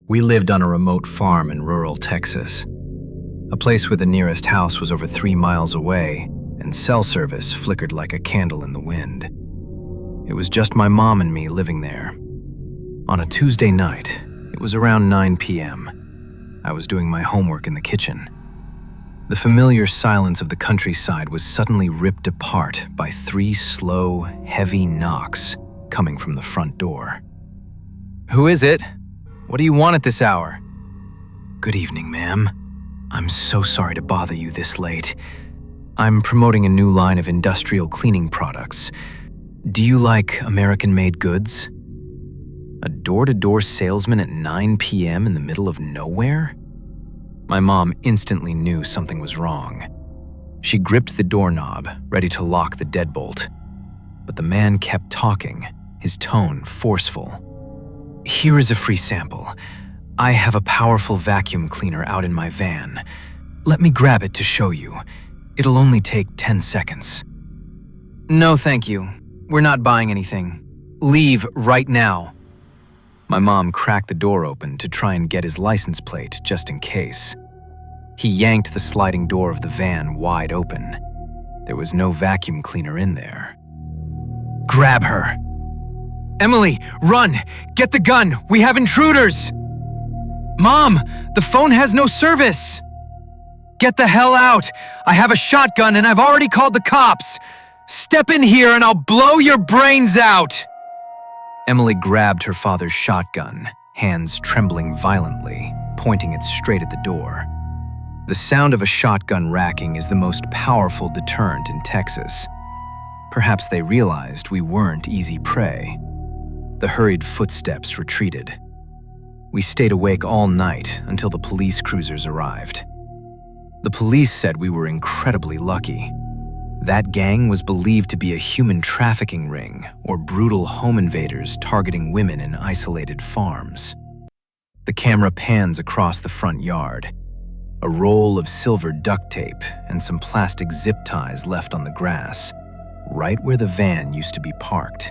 We lived on a remote farm in rural Texas, a place where the nearest house was over 3 miles away and cell service flickered like a candle in the wind. It was just my mom and me living there. On a Tuesday night, it was around 9 p.m. I was doing my homework in the kitchen. The familiar silence of the countryside was suddenly ripped apart by 3 slow, heavy knocks coming from the front door. "Who is it? What do you want at this hour?" "Good evening, ma'am. I'm so sorry to bother you this late. I'm promoting a new line of industrial cleaning products. Do you like American-made goods?" A door-to-door salesman at 9 p.m. in the middle of nowhere? My mom instantly knew something was wrong. She gripped the doorknob, ready to lock the deadbolt. But the man kept talking, his tone forceful. "Here is a free sample. I have a powerful vacuum cleaner out in my van. Let me grab it to show you. It'll only take 10 seconds. "No, thank you. We're not buying anything. Leave right now." My mom cracked the door open to try and get his license plate just in case. He yanked the sliding door of the van wide open. There was no vacuum cleaner in there. "Grab her. Emily, run! Get the gun! We have intruders!" "Mom, the phone has no service!" "Get the hell out! I have a shotgun and I've already called the cops! Step in here and I'll blow your brains out!" Emily grabbed her father's shotgun, hands trembling violently, pointing it straight at the door. The sound of a shotgun racking is the most powerful deterrent in Texas. Perhaps they realized we weren't easy prey. The hurried footsteps retreated. We stayed awake all night until the police cruisers arrived. The police said we were incredibly lucky. That gang was believed to be a human trafficking ring or brutal home invaders targeting women in isolated farms. The camera pans across the front yard. A roll of silver duct tape and some plastic zip ties left on the grass, right where the van used to be parked.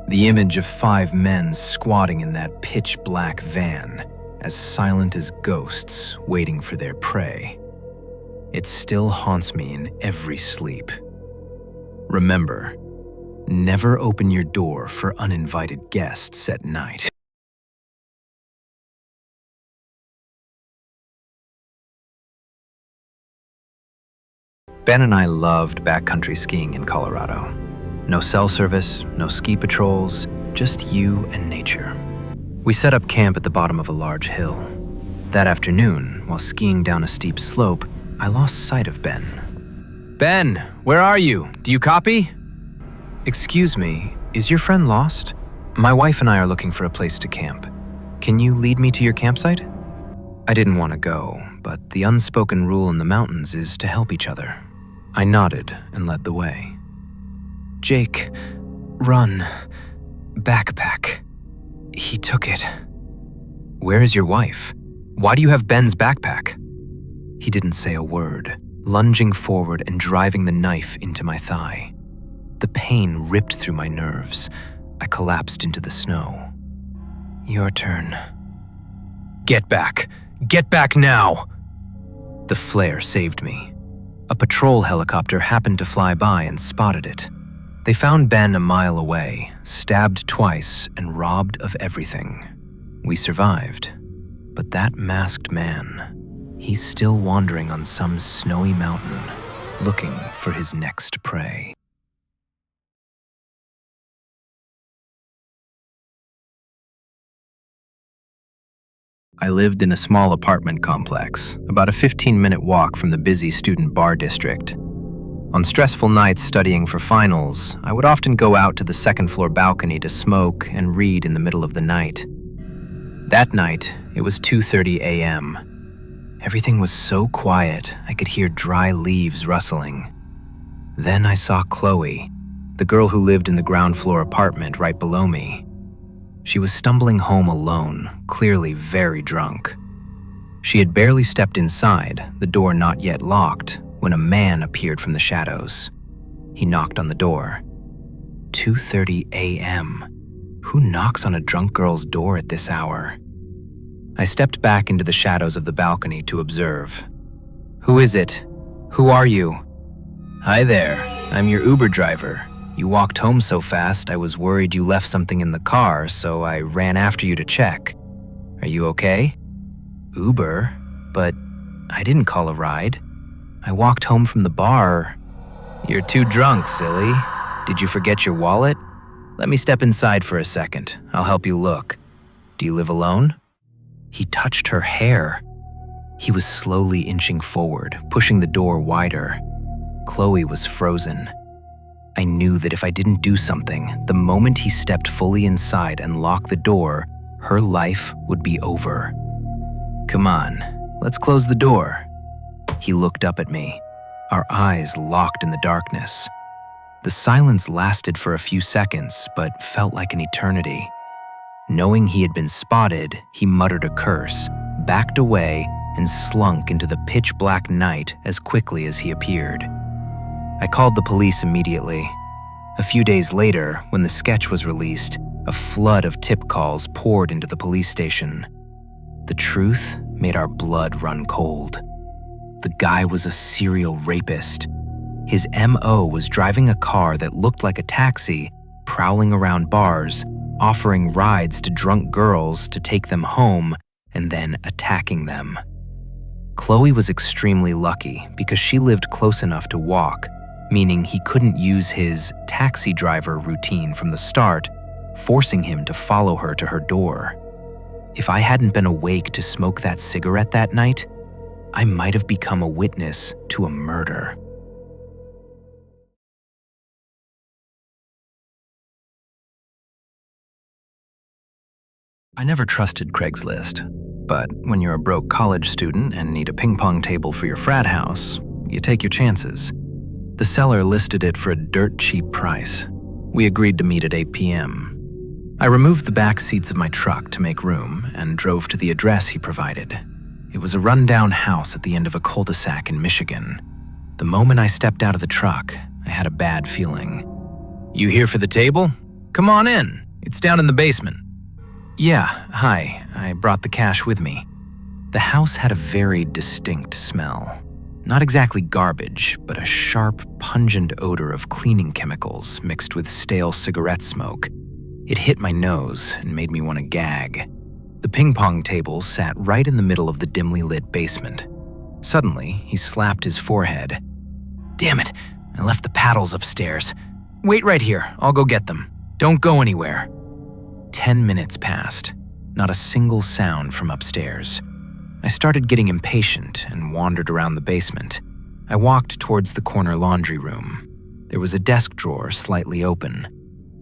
The image of 5 men squatting in that pitch-black van, as silent as ghosts waiting for their prey. It still haunts me in every sleep. Remember, never open your door for uninvited guests at night. Ben and I loved backcountry skiing in Colorado. No cell service, no ski patrols, just you and nature. We set up camp at the bottom of a large hill. That afternoon, while skiing down a steep slope, I lost sight of Ben. "Ben, where are you? Do you copy?" "Excuse me, is your friend lost? My wife and I are looking for a place to camp. Can you lead me to your campsite?" I didn't want to go, but the unspoken rule in the mountains is to help each other. I nodded and led the way. "Jake, run. Backpack. He took it." "Where is your wife? Why do you have Ben's backpack?" He didn't say a word, lunging forward and driving the knife into my thigh. The pain ripped through my nerves. I collapsed into the snow. "Your turn." "Get back! Get back now!" The flare saved me. A patrol helicopter happened to fly by and spotted it. They found Ben a mile away, stabbed twice and robbed of everything. We survived, but that masked man, he's still wandering on some snowy mountain, looking for his next prey. I lived in a small apartment complex, about a 15-minute walk from the busy student bar district. On stressful nights studying for finals, I would often go out to the second-floor balcony to smoke and read in the middle of the night. That night, it was 2:30 a.m. Everything was so quiet, I could hear dry leaves rustling. Then I saw Chloe, the girl who lived in the ground-floor apartment right below me. She was stumbling home alone, clearly very drunk. She had barely stepped inside, the door not yet locked, when a man appeared from the shadows. He knocked on the door. 2:30 a.m. Who knocks on a drunk girl's door at this hour? I stepped back into the shadows of the balcony to observe. "Who is it? Who are you?" "Hi there, I'm your Uber driver. You walked home so fast, I was worried you left something in the car, so I ran after you to check. Are you okay?" "Uber? But I didn't call a ride. I walked home from the bar." "You're too drunk, silly. Did you forget your wallet? Let me step inside for a second. I'll help you look. Do you live alone?" He touched her hair. He was slowly inching forward, pushing the door wider. Chloe was frozen. I knew that if I didn't do something, the moment he stepped fully inside and locked the door, her life would be over. "Come on, let's close the door." He looked up at me, our eyes locked in the darkness. The silence lasted for a few seconds, but felt like an eternity. Knowing he had been spotted, he muttered a curse, backed away, and slunk into the pitch-black night as quickly as he appeared. I called the police immediately. A few days later, when the sketch was released, a flood of tip calls poured into the police station. The truth made our blood run cold. The guy was a serial rapist. His MO was driving a car that looked like a taxi, prowling around bars, offering rides to drunk girls to take them home, and then attacking them. Chloe was extremely lucky because she lived close enough to walk, meaning he couldn't use his taxi driver routine from the start, forcing him to follow her to her door. If I hadn't been awake to smoke that cigarette that night, I might have become a witness to a murder. I never trusted Craigslist, but when you're a broke college student and need a ping pong table for your frat house, you take your chances. The seller listed it for a dirt cheap price. We agreed to meet at 8 p.m. I removed the back seats of my truck to make room and drove to the address he provided. It was a rundown house at the end of a cul-de-sac in Michigan. The moment I stepped out of the truck, I had a bad feeling. "You here for the table? Come on in. It's down in the basement." "Yeah, hi. I brought the cash with me." The house had a very distinct smell. Not exactly garbage, but a sharp, pungent odor of cleaning chemicals mixed with stale cigarette smoke. It hit my nose and made me want to gag. The ping pong table sat right in the middle of the dimly lit basement. Suddenly, he slapped his forehead. "Damn it, I left the paddles upstairs. Wait right here, I'll go get them. Don't go anywhere." 10 minutes passed, not a single sound from upstairs. I started getting impatient and wandered around the basement. I walked towards the corner laundry room. There was a desk drawer slightly open.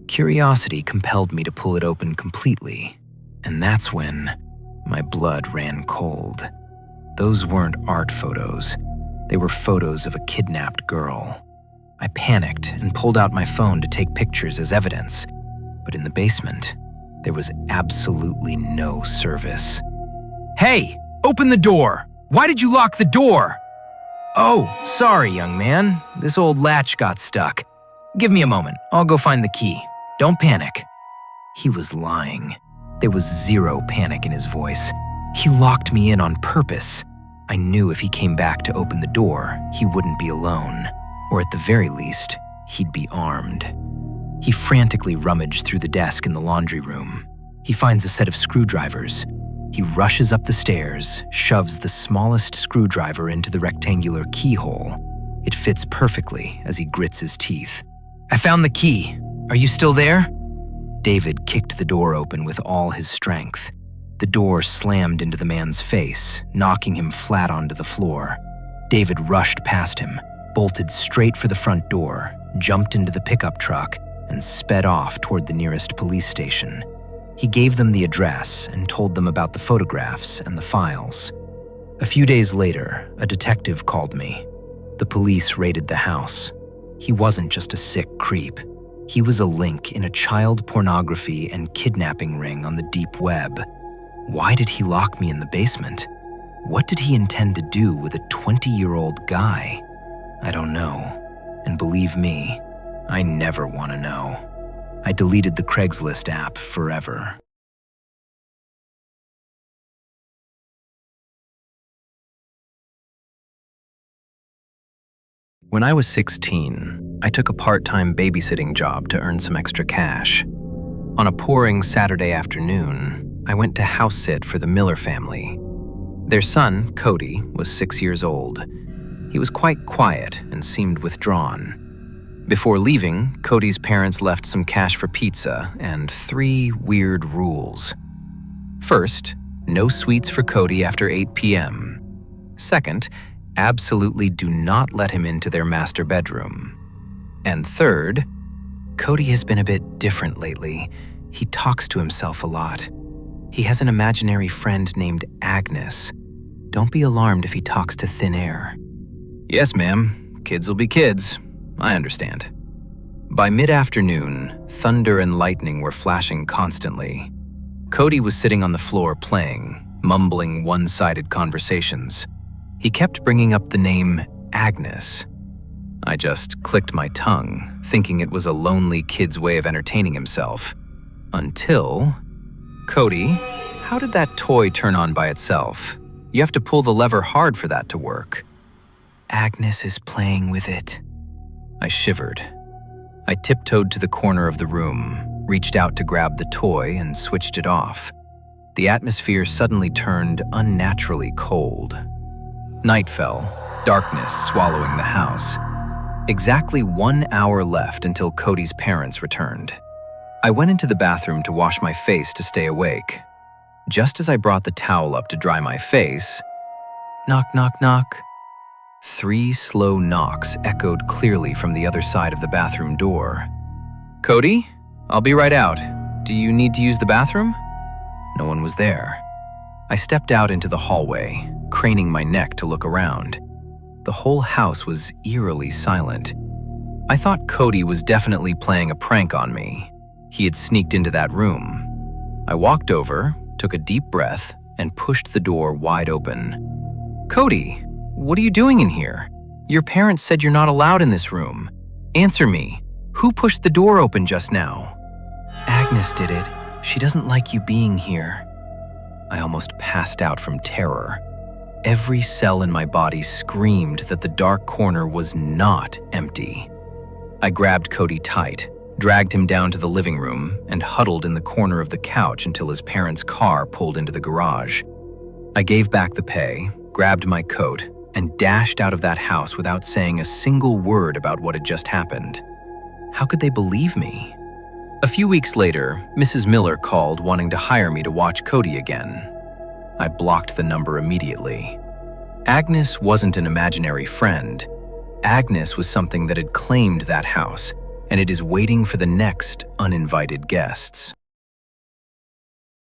Curiosity compelled me to pull it open completely, and that's when my blood ran cold. Those weren't art photos. They were photos of a kidnapped girl. I panicked and pulled out my phone to take pictures as evidence, but in the basement, there was absolutely no service. "Hey, open the door! Why did you lock the door?" "Oh, sorry, young man. This old latch got stuck. Give me a moment. I'll go find the key. Don't panic." He was lying. There was zero panic in his voice. He locked me in on purpose. I knew if he came back to open the door, he wouldn't be alone, or at the very least, he'd be armed. He frantically rummaged through the desk in the laundry room. He finds a set of screwdrivers. He rushes up the stairs, shoves the smallest screwdriver into the rectangular keyhole. It fits perfectly as he grits his teeth. "I found the key. Are you still there?" David kicked the door open with all his strength. The door slammed into the man's face, knocking him flat onto the floor. David rushed past him, bolted straight for the front door, jumped into the pickup truck, and sped off toward the nearest police station. He gave them the address and told them about the photographs and the files. A few days later, a detective called me. The police raided the house. He wasn't just a sick creep. He was a link in a child pornography and kidnapping ring on the deep web. Why did he lock me in the basement? What did he intend to do with a 20-year-old guy? I don't know. And believe me, I never want to know. I deleted the Craigslist app forever. When I was 16, I took a part-time babysitting job to earn some extra cash. On a pouring Saturday afternoon, I went to house sit for the Miller family. Their son, Cody, was 6 years old. He was quite quiet and seemed withdrawn. Before leaving, Cody's parents left some cash for pizza and 3 weird rules. First, no sweets for Cody after 8 p.m. Second, absolutely do not let him into their master bedroom. And third, Cody has been a bit different lately. He talks to himself a lot. He has an imaginary friend named Agnes. Don't be alarmed if he talks to thin air. Yes, ma'am. Kids will be kids. I understand. By mid-afternoon, thunder and lightning were flashing constantly. Cody was sitting on the floor playing, mumbling one-sided conversations. He kept bringing up the name Agnes. I just clicked my tongue, thinking it was a lonely kid's way of entertaining himself. Until... Cody, how did that toy turn on by itself? You have to pull the lever hard for that to work. Agnes is playing with it. I shivered. I tiptoed to the corner of the room, reached out to grab the toy and switched it off. The atmosphere suddenly turned unnaturally cold. Night fell, darkness swallowing the house. Exactly 1 hour left until Cody's parents returned. I went into the bathroom to wash my face to stay awake. Just as I brought the towel up to dry my face, knock, knock, knock. 3 slow knocks echoed clearly from the other side of the bathroom door. Cody, I'll be right out. Do you need to use the bathroom? No one was there. I stepped out into the hallway, craning my neck to look around. The whole house was eerily silent. I thought Cody was definitely playing a prank on me. He had sneaked into that room. I walked over, took a deep breath, and pushed the door wide open. Cody, what are you doing in here? Your parents said you're not allowed in this room. Answer me. Who pushed the door open just now? Agnes did it. She doesn't like you being here. I almost passed out from terror. Every cell in my body screamed that the dark corner was not empty. I grabbed Cody tight, dragged him down to the living room, and huddled in the corner of the couch until his parents' car pulled into the garage. I gave back the pay, grabbed my coat, and dashed out of that house without saying a single word about what had just happened. How could they believe me? A few weeks later, Mrs. Miller called wanting to hire me to watch Cody again. I blocked the number immediately. Agnes wasn't an imaginary friend. Agnes was something that had claimed that house, and it is waiting for the next uninvited guests.